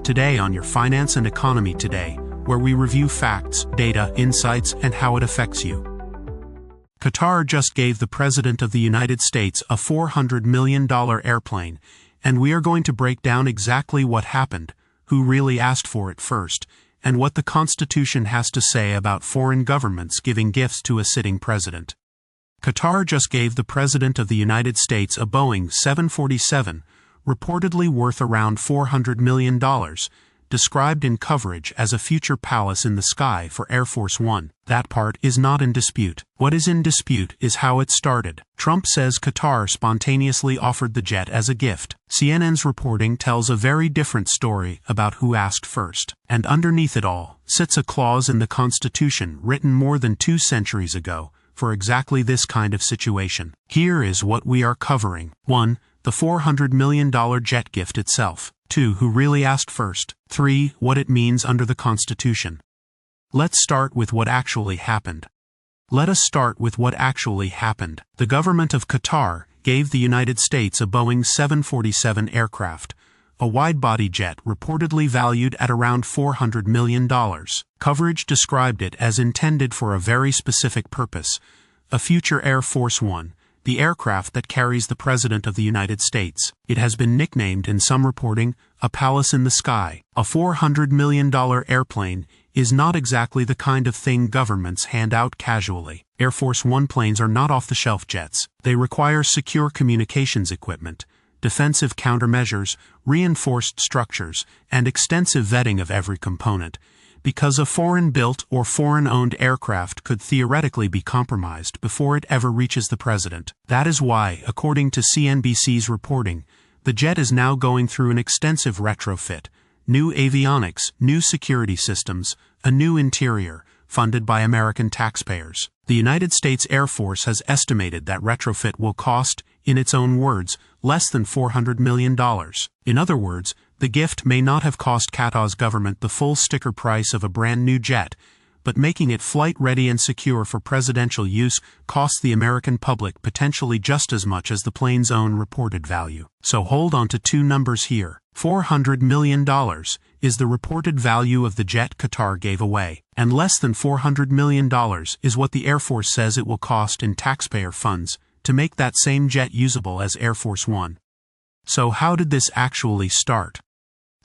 Today on your Finance and Economy Today, where we review facts, data, insights, and how it affects you. Qatar just gave the President of the United States a $400 million airplane, and we are going to break down exactly what happened, who really asked for it first, and what the Constitution has to say about foreign governments giving gifts to a sitting president. Qatar just gave the President of the United States a Boeing 747, reportedly worth around $400 million, described in coverage as a future palace in the sky for Air Force One. That part is not in dispute. What is in dispute is how it started. Trump says Qatar spontaneously offered the jet as a gift. CNN's reporting tells a very different story about who asked first. And underneath it all sits a clause in the Constitution written more than 2 centuries ago for exactly this kind of situation. Here is what we are covering. 1. The $400 million jet gift itself. 2. Who really asked first. 3. What it means under the Constitution. Let's start with what actually happened. Let us start with what actually happened. The government of Qatar gave the United States a Boeing 747 aircraft, a wide-body jet reportedly valued at around $400 million. Coverage described it as intended for a very specific purpose, a future Air Force One, the aircraft that carries the President of the United States. It has been nicknamed in some reporting, a palace in the sky. A $400 million airplane is not exactly the kind of thing governments hand out casually. Air Force One planes are not off-the-shelf jets. They require secure communications equipment, defensive countermeasures, reinforced structures, and extensive vetting of every component, because a foreign-built or foreign-owned aircraft could theoretically be compromised before it ever reaches the president. That is why, according to CNBC's reporting, the jet is now going through an extensive retrofit, new avionics, new security systems, a new interior, funded by American taxpayers. The United States Air Force has estimated that retrofit will cost, in its own words, less than $400 million. In other words, the gift may not have cost Qatar's government the full sticker price of a brand new jet, but making it flight-ready and secure for presidential use costs the American public potentially just as much as the plane's own reported value. So hold on to 2 numbers here. $400 million is the reported value of the jet Qatar gave away, and less than $400 million is what the Air Force says it will cost in taxpayer funds to make that same jet usable as Air Force One. So how did this actually start?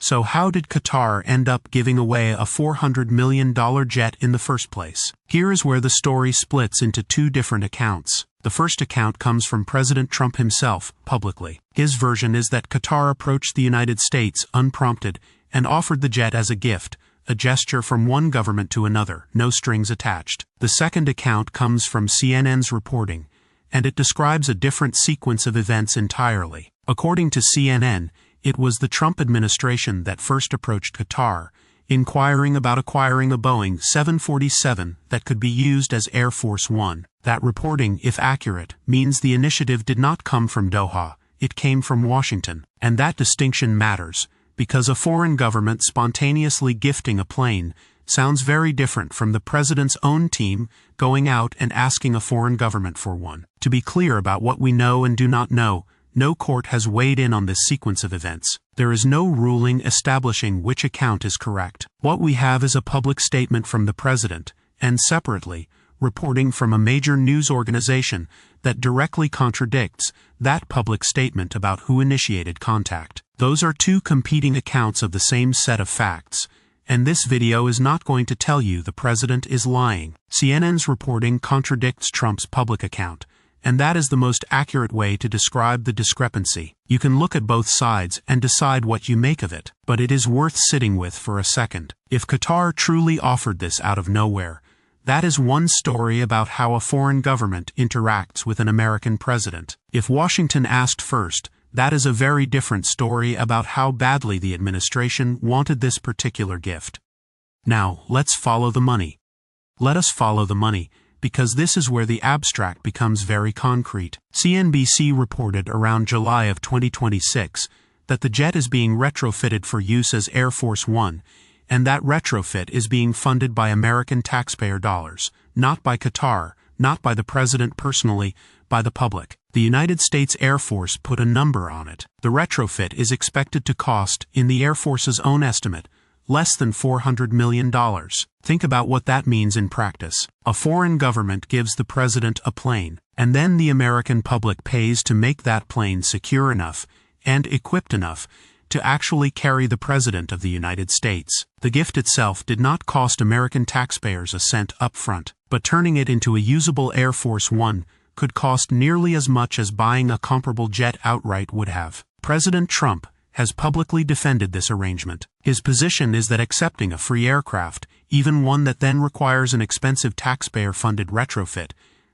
So how did Qatar end up giving away a $400 million jet in the first place? Here is where the story splits into 2 different accounts. The first account comes from President Trump himself, publicly. His version is that Qatar approached the United States unprompted and offered the jet as a gift, a gesture from one government to another, no strings attached. The second account comes from CNN's reporting, and it describes a different sequence of events entirely. According to CNN, it was the Trump administration that first approached Qatar, inquiring about acquiring a Boeing 747 that could be used as Air Force One. That reporting, if accurate, means the initiative did not come from Doha, it came from Washington. And that distinction matters, because a foreign government spontaneously gifting a plane sounds very different from the president's own team going out and asking a foreign government for one. To be clear about what we know and do not know, no court has weighed in on this sequence of events. There is no ruling establishing which account is correct. What we have is a public statement from the president, and separately, reporting from a major news organization that directly contradicts that public statement about who initiated contact. Those are 2 competing accounts of the same set of facts, and this video is not going to tell you the president is lying. CNN's reporting contradicts Trump's public account, and that is the most accurate way to describe the discrepancy. You can look at both sides and decide what you make of it, but it is worth sitting with for a second. If Qatar truly offered this out of nowhere, that is one story about how a foreign government interacts with an American president. If Washington asked first, that is a very different story about how badly the administration wanted this particular gift. Now, let's follow the money. Let us follow the money, because this is where the abstract becomes very concrete. CNBC reported around July of 2026 that the jet is being retrofitted for use as Air Force One, and that retrofit is being funded by American taxpayer dollars, not by Qatar, not by the president personally, by the public. The United States Air Force put a number on it. The retrofit is expected to cost, in the Air Force's own estimate, less than $400 million. Think about what that means in practice. A foreign government gives the president a plane, and then the American public pays to make that plane secure enough and equipped enough to actually carry the President of the United States. The gift itself did not cost American taxpayers a cent up front, but turning it into a usable Air Force One could cost nearly as much as buying a comparable jet outright would have. President Trump has publicly defended this arrangement. His position is that accepting a free aircraft, even one that then requires an expensive taxpayer-funded retrofit,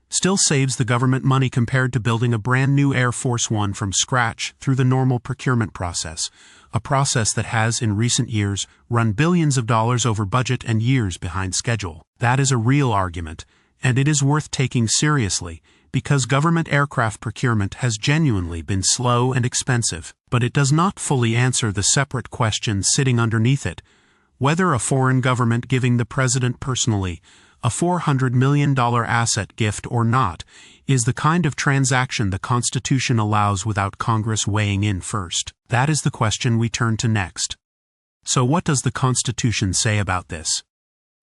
still saves the government money compared to building a brand new Air Force One from scratch through the normal procurement process, a process that has, in recent years, run billions of dollars over budget and years behind schedule. That is a real argument, and it is worth taking seriously, because government aircraft procurement has genuinely been slow and expensive, but it does not fully answer the separate question sitting underneath it, whether a foreign government giving the president personally a $400 million asset gift or not is the kind of transaction the Constitution allows without Congress weighing in first. That is the question we turn to next. So what does the Constitution say about this?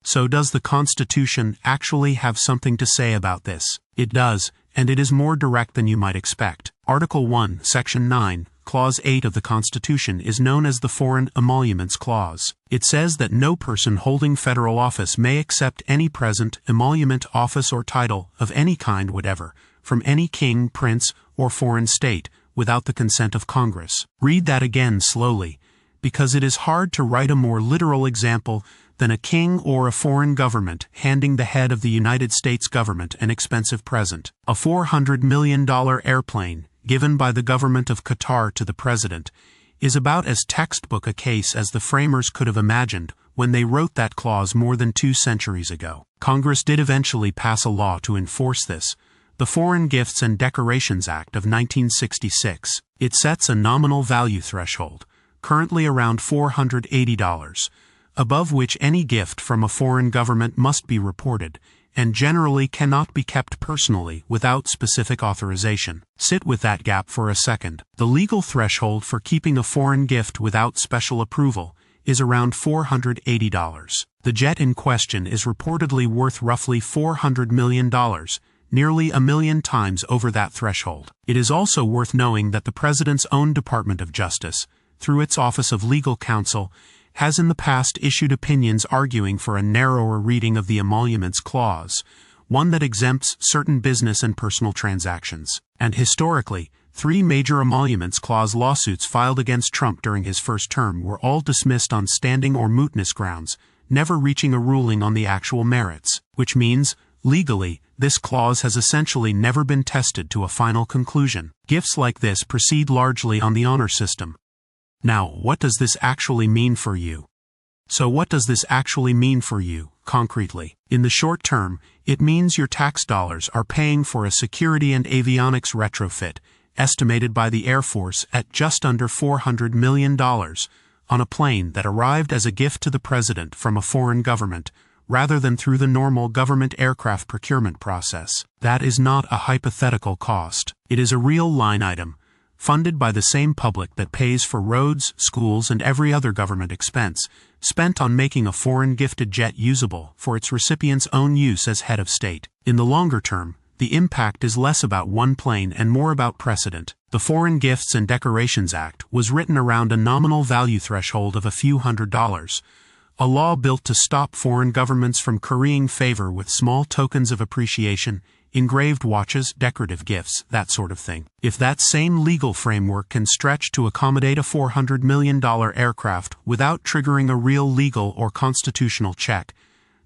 So does the Constitution actually have something to say about this? It does, and it is more direct than you might expect. Article 1, Section 9, Clause 8 of the Constitution is known as the Foreign Emoluments Clause. It says that no person holding federal office may accept any present, emolument, office, or title of any kind whatever, from any king, prince, or foreign state, without the consent of Congress. Read that again slowly, because it is hard to write a more literal example than a king or a foreign government handing the head of the United States government an expensive present. A $400 million airplane, given by the government of Qatar to the president, is about as textbook a case as the framers could have imagined when they wrote that clause more than 2 centuries ago. Congress did eventually pass a law to enforce this, the Foreign Gifts and Decorations Act of 1966. It sets a nominal value threshold, currently around $480, above which any gift from a foreign government must be reported, and generally cannot be kept personally without specific authorization. Sit with that gap for a second. The legal threshold for keeping a foreign gift without special approval is around $480. The jet in question is reportedly worth roughly $400 million, nearly 1 million times over that threshold. It is also worth knowing that the President's own Department of Justice, through its Office of Legal Counsel, has in the past issued opinions arguing for a narrower reading of the Emoluments Clause, one that exempts certain business and personal transactions. And historically, 3 major Emoluments Clause lawsuits filed against Trump during his first term were all dismissed on standing or mootness grounds, never reaching a ruling on the actual merits, which means, legally, this clause has essentially never been tested to a final conclusion. Gifts like this proceed largely on the honor system. Now, what does this actually mean for you? So what does this actually mean for you, concretely? In the short term, it means your tax dollars are paying for a security and avionics retrofit, estimated by the Air Force at just under $400 million, on a plane that arrived as a gift to the president from a foreign government, rather than through the normal government aircraft procurement process. That is not a hypothetical cost. It is a real line item, funded by the same public that pays for roads, schools, and every other government expense, spent on making a foreign-gifted jet usable for its recipient's own use as head of state. In the longer term, the impact is less about one plane and more about precedent. The Foreign Gifts and Decorations Act was written around a nominal value threshold of a few $100s, a law built to stop foreign governments from currying favor with small tokens of appreciation, engraved watches, decorative gifts, that sort of thing. If that same legal framework can stretch to accommodate a $400 million aircraft without triggering a real legal or constitutional check,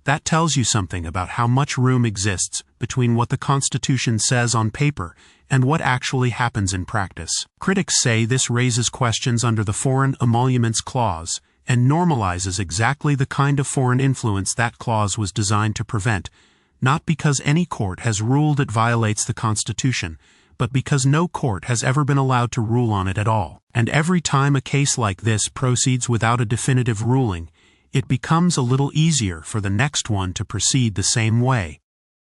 that tells you something about how much room exists between what the Constitution says on paper and what actually happens in practice. Critics say this raises questions under the Foreign Emoluments Clause and normalizes exactly the kind of foreign influence that clause was designed to prevent, not because any court has ruled it violates the Constitution, but because no court has ever been allowed to rule on it at all. And every time a case like this proceeds without a definitive ruling, it becomes a little easier for the next one to proceed the same way.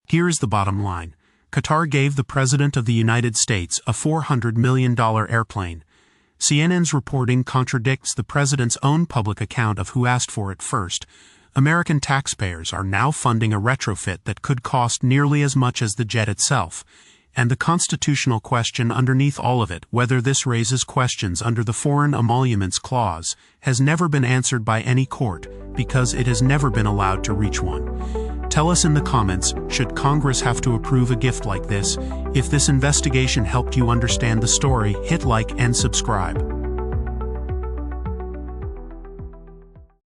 Here is the bottom line. Qatar gave the President of the United States a $400 million airplane. CNN's reporting contradicts the president's own public account of who asked for it first. American taxpayers are now funding a retrofit that could cost nearly as much as the jet itself. And the constitutional question underneath all of it, whether this raises questions under the Foreign Emoluments Clause, has never been answered by any court, because it has never been allowed to reach one. Tell us in the comments, should Congress have to approve a gift like this? If this investigation helped you understand the story, hit like and subscribe.